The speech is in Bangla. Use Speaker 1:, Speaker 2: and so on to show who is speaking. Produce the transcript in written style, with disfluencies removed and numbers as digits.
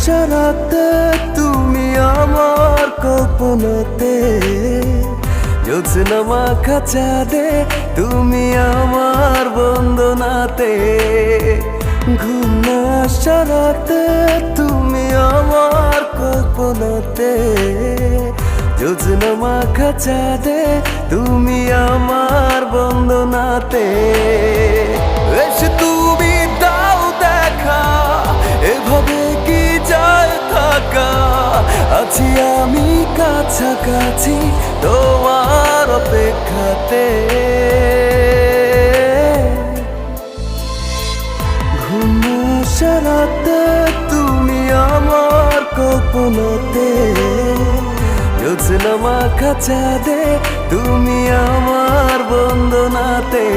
Speaker 1: সারাতে তুমি আমার কল্পনাতে, জ্যোৎস্না মাখা চাঁদে তুমি আমার বন্দনাতে। ঘুম না সারাতে তুমি আমার কল্পনাতে, জ্যোৎস্না মাখা চাঁদে তুমি আমার বন্দনাতে। এসে তুমি দাও দেখা, এভাবে কি যায় থাকা, আছি আমি কাছাকাছি তোমার অপেক্ষাতে। ঘুম সারাতে তুমি আমার কল্পনাতে, জ্যোৎস্না মাখা চাঁদে তুমি আমার বন্দনাতে।